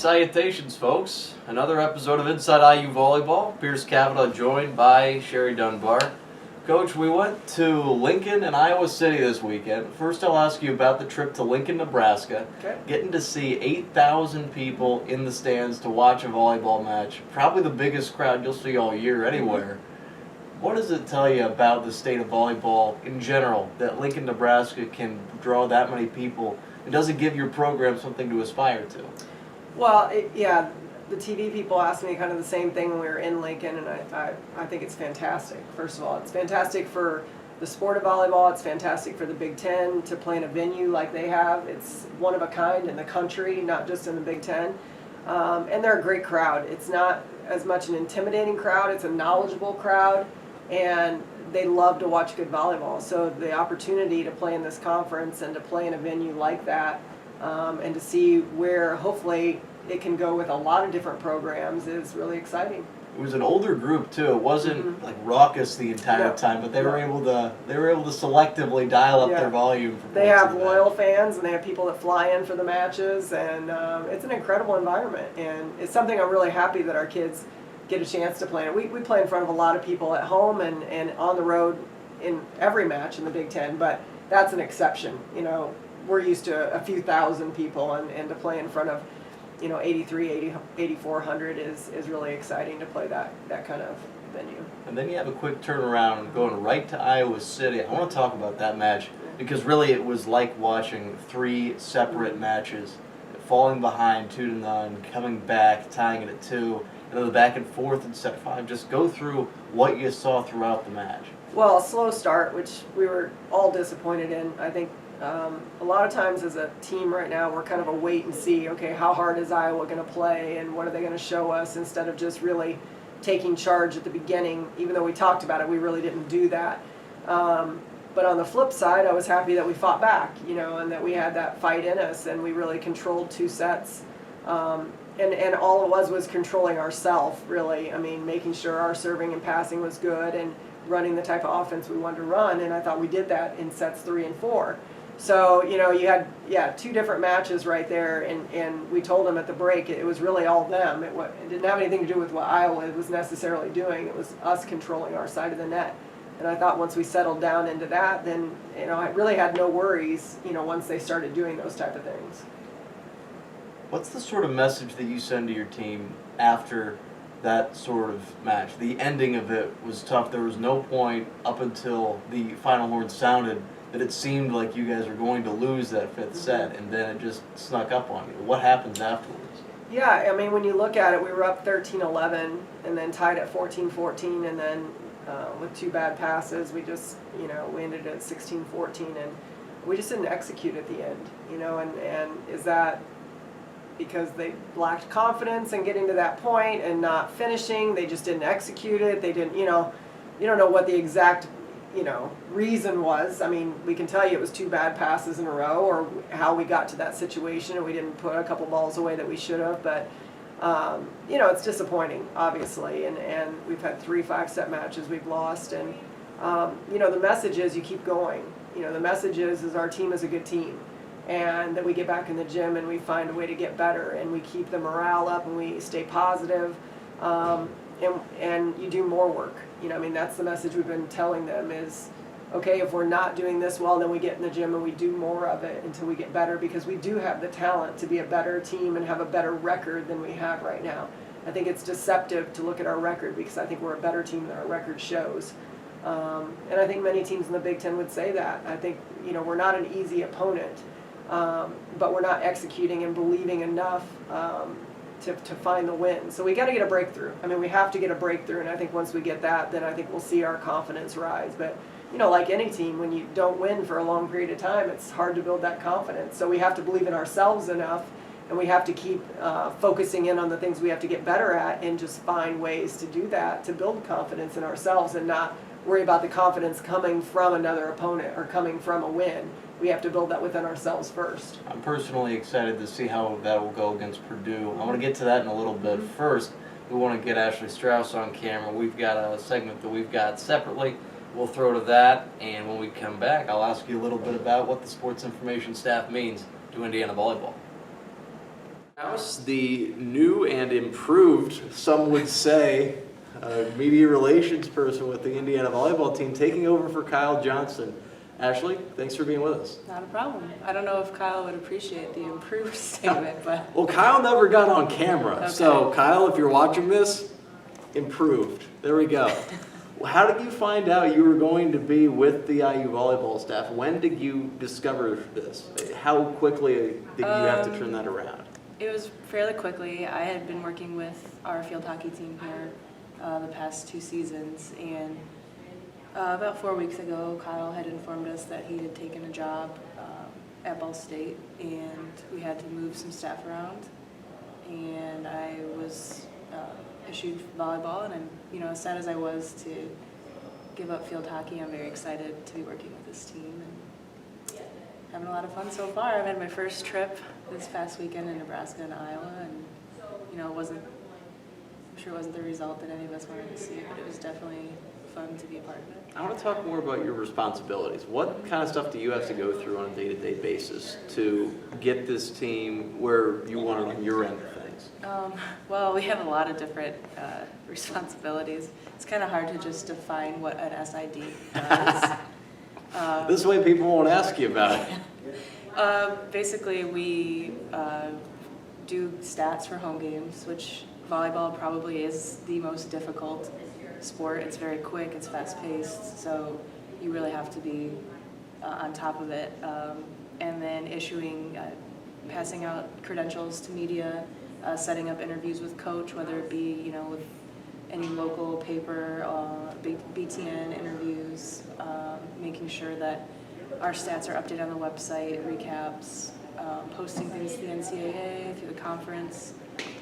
Salutations, folks. Another episode of Inside IU Volleyball. Pierce Cavanaugh joined by Sherry Dunbar. Coach, we went to Lincoln and Iowa City this weekend. First, I'll ask you about the trip to Lincoln, Nebraska. Okay. Getting to see 8,000 people in the stands to watch a volleyball match. Probably the biggest crowd you'll see all year anywhere. What does it tell you about the state of volleyball in general that Lincoln, Nebraska can draw that many people? And does it give your program something to aspire to? Well, the TV people asked me kind of the same thing when we were in Lincoln, and I think it's fantastic. First of all, it's fantastic for the sport of volleyball. It's fantastic for the Big Ten to play in a venue like they have. It's one of a kind in the country, not just in the Big Ten. And they're a great crowd. It's not as much an intimidating crowd. It's a knowledgeable crowd, and they love to watch good volleyball. So the opportunity to play in this conference and to play in a venue like that, and to see where hopefully it can go with a lot of different programs is really exciting. It was an older group too. It wasn't like raucous the entire No. time, but they were able to selectively dial up Yeah. their volume. For They points have of that. loyal fans, and they have people that fly in for the matches, and it's an incredible environment, and it's something I'm really happy that our kids get a chance to play in. We play in front of a lot of people at home and on the road in every match in the Big Ten, but that's an exception. You know, we're used to a few thousand people, and to play in front of 8,400 is really exciting to play that kind of venue. And then you have a quick turnaround going right to Iowa City. I want to talk about that match because really it was like watching three separate matches, falling behind 2-0, coming back, tying it at 2, and then the back and forth in set 5. Just go through what you saw throughout the match. Well, a slow start, which we were all disappointed in. I think a lot of times as a team right now, we're kind of a wait and see, okay, how hard is Iowa going to play and what are they going to show us, instead of just really taking charge at the beginning. Even though we talked about it, we really didn't do that. But on the flip side, I was happy that we fought back, and that we had that fight in us, and we really controlled 2 sets. And all it was controlling ourselves, really. I mean, making sure our serving and passing was good and running the type of offense we wanted to run, and I thought we did that in sets 3 and 4. So, you had, 2 different matches right there, and we told them at the break it was really all them. It didn't have anything to do with what Iowa was necessarily doing. It was us controlling our side of the net. And I thought once we settled down into that, then, I really had no worries, once they started doing those type of things. What's the sort of message that you send to your team after that sort of match? The ending of it was tough. There was no point up until the final horn sounded that it seemed like you guys were going to lose that 5th set, and then it just snuck up on you. What happens afterwards? Yeah, I mean, when you look at it, we were up 13-11 and then tied at 14-14, and then with 2 bad passes, we just, we ended at 16-14, and we just didn't execute at the end, and is that because they lacked confidence in getting to that point and not finishing? They just didn't execute it. They didn't, you don't know what the exact reason was. I mean, we can tell you it was 2 bad passes in a row, or how we got to that situation and we didn't put a couple balls away that we should have, but it's disappointing, obviously, and we've had 3 5-set matches we've lost, and the message is you keep going. The message is our team is a good team, and that we get back in the gym and we find a way to get better, and we keep the morale up and we stay positive, and you do more work. That's the message we've been telling them is, okay, if we're not doing this well, then we get in the gym and we do more of it until we get better, because we do have the talent to be a better team and have a better record than we have right now. I think it's deceptive to look at our record, because I think we're a better team than our record shows. And I think many teams in the Big Ten would say that. I think, we're not an easy opponent, but we're not executing and believing enough to find the win. So we got to get a breakthrough. I mean, we have to get a breakthrough, and I think once we get that, then I think we'll see our confidence rise. But, like any team, when you don't win for a long period of time, it's hard to build that confidence. So we have to believe in ourselves enough, and we have to keep focusing in on the things we have to get better at, and just find ways to do that, to build confidence in ourselves and not worry about the confidence coming from another opponent or coming from a win. We have to build that within ourselves first. I'm personally excited to see how that will go against Purdue. I want to get to that in a little bit. First, we want to get Ashley Strauss on camera. We've got a segment that we've got separately. We'll throw to that, and when we come back, I'll ask you a little bit about what the sports information staff means to Indiana volleyball. House, the new and improved, some would say, media relations person with the Indiana volleyball team, taking over for Kyle Johnson. Ashley, thanks for being with us. Not a problem. I don't know if Kyle would appreciate the improved statement, but Well, Kyle never got on camera, Okay. so Kyle, if you're watching this, improved. There we go. How did you find out you were going to be with the IU volleyball staff? When did you discover this? How quickly did you have to turn that around? it was fairly quickly. I had been working with our field hockey team here the past 2 seasons, and about 4 weeks ago, Kyle had informed us that he had taken a job at Ball State, and we had to move some staff around. And I was issued volleyball, and I'm, as sad as I was to give up field hockey, I'm very excited to be working with this team and having a lot of fun so far. I've had my first trip this past weekend in Nebraska and Iowa, and I'm sure it wasn't the result that any of us wanted to see, but it was definitely fun to be a part of it. I want to talk more about your responsibilities. What kind of stuff do you have to go through on a day-to-day basis to get this team where you want it on your end of things? Well, we have a lot of different responsibilities. It's kind of hard to just define what an SID does. This way people won't ask you about it. Basically, we do stats for home games, which volleyball probably is the most difficult sport. It's very quick, it's fast-paced, so you really have to be on top of it. And then issuing, passing out credentials to media, setting up interviews with coach, whether it be, with any local paper, BTN interviews, making sure that our stats are updated on the website, recaps, posting things to the NCAA, through the conference.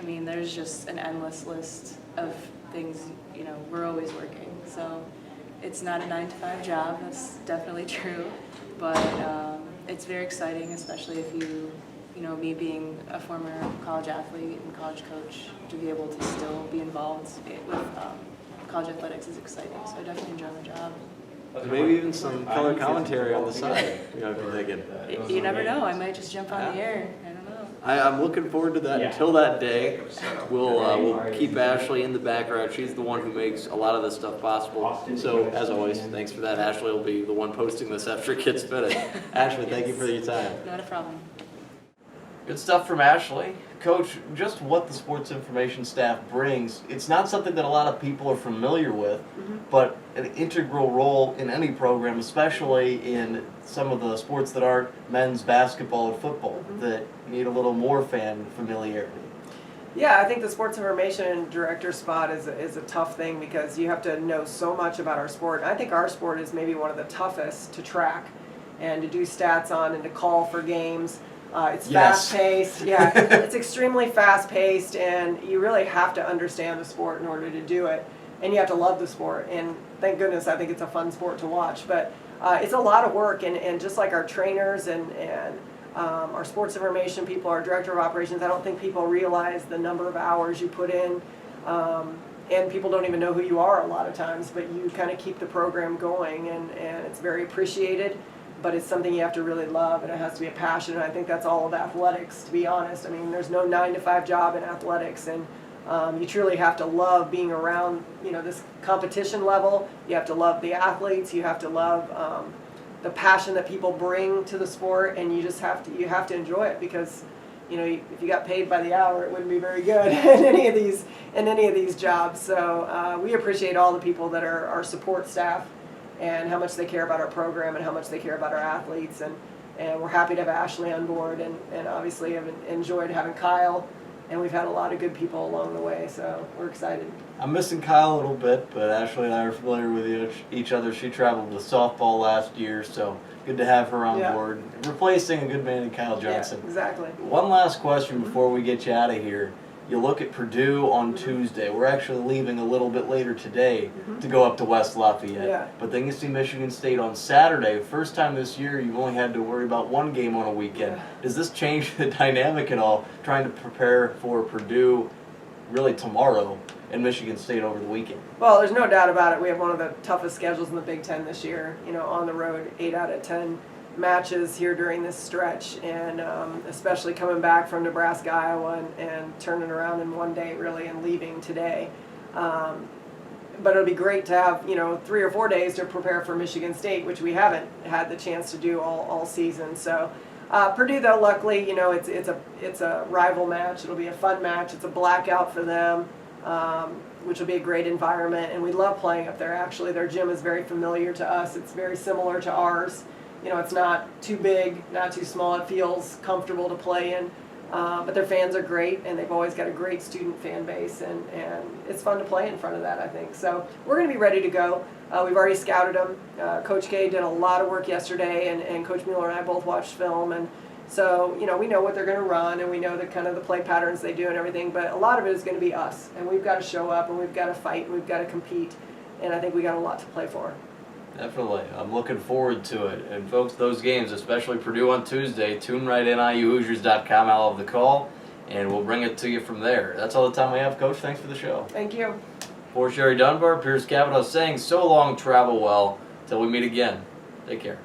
I mean, there's just an endless list of things, we're always working. So it's not a 9-to-5 job, that's definitely true, but it's very exciting, especially if me being a former college athlete and college coach, to be able to still be involved with college athletics is exciting. So I definitely enjoy my job. Maybe even some color commentary on the side, if you're thinking. You never know, I might just jump on the air. I don't know. I'm looking forward to that. Until that day, we'll keep Ashley in the background. She's the one who makes a lot of this stuff possible. So, as always, thanks for that. Ashley will be the one posting this after it gets finished. Ashley, thank you for your time. Not a problem. Good stuff from Ashley. Coach, just what the sports information staff brings, it's not something that a lot of people are familiar with, but an integral role in any program, especially in some of the sports that aren't men's basketball or football, that need a little more fan familiarity. Yeah, I think the sports information director spot is a tough thing because you have to know so much about our sport. And I think our sport is maybe one of the toughest to track and to do stats on and to call for games. It's fast-paced. Yeah, it's extremely fast-paced, and you really have to understand the sport in order to do it. And you have to love the sport. And thank goodness, I think it's a fun sport to watch. But it's a lot of work, and just like our trainers and our sports information people, our director of operations, I don't think people realize the number of hours you put in. And people don't even know who you are a lot of times, but you kind of keep the program going, and it's very appreciated. But it's something you have to really love, and it has to be a passion, and I think that's all of athletics, to be honest. I mean, there's no 9-to-5 job in athletics, and you truly have to love being around, this competition level. You have to love the athletes. You have to love the passion that people bring to the sport, and you have to enjoy it because, if you got paid by the hour, it wouldn't be very good in any of these jobs. So we appreciate all the people that are our support staff, and how much they care about our program and how much they care about our athletes. And we're happy to have Ashley on board, and obviously have enjoyed having Kyle, and we've had a lot of good people along the way, so we're excited. I'm missing Kyle a little bit, but Ashley and I are familiar with each other. She traveled with softball last year, so good to have her on board, replacing a good man in Kyle Johnson. Yeah, exactly. One last question before we get you out of here. You look at Purdue on Tuesday. We're actually leaving a little bit later today to go up to West Lafayette. Yeah. But then you see Michigan State on Saturday. First time this year you've only had to worry about one game on a weekend. Yeah. Does this change the dynamic at all, trying to prepare for Purdue really tomorrow and Michigan State over the weekend? Well, there's no doubt about it. We have one of the toughest schedules in the Big Ten this year. On the road, 8 out of 10 matches here during this stretch, and especially coming back from Nebraska, Iowa, and turning around in one day really and leaving today. But it'll be great to have 3 or 4 days to prepare for Michigan State, which we haven't had the chance to do all season. So Purdue, though, luckily, it's a rival match. It'll be a fun match. It's a blackout for them, which will be a great environment, and we love playing up there. Actually, their gym is very familiar to us. It's very similar to ours. It's not too big, not too small. It feels comfortable to play in. But their fans are great, and they've always got a great student fan base, and it's fun to play in front of that, I think. So we're going to be ready to go. We've already scouted them. Coach K did a lot of work yesterday, and Coach Mueller and I both watched film, and so we know what they're going to run, and we know the kind of the play patterns they do and everything, but a lot of it is going to be us, and we've got to show up, and we've got to fight, and we've got to compete, and I think we got a lot to play for. Definitely. I'm looking forward to it. And folks, those games, especially Purdue on Tuesday, tune right in, IUHoosiers.com. I'll have the call, and we'll bring it to you from there. That's all the time we have, Coach. Thanks for the show. Thank you. For Sherry Dunbar, Pierce Cavanaugh saying so long, travel well. Till we meet again. Take care.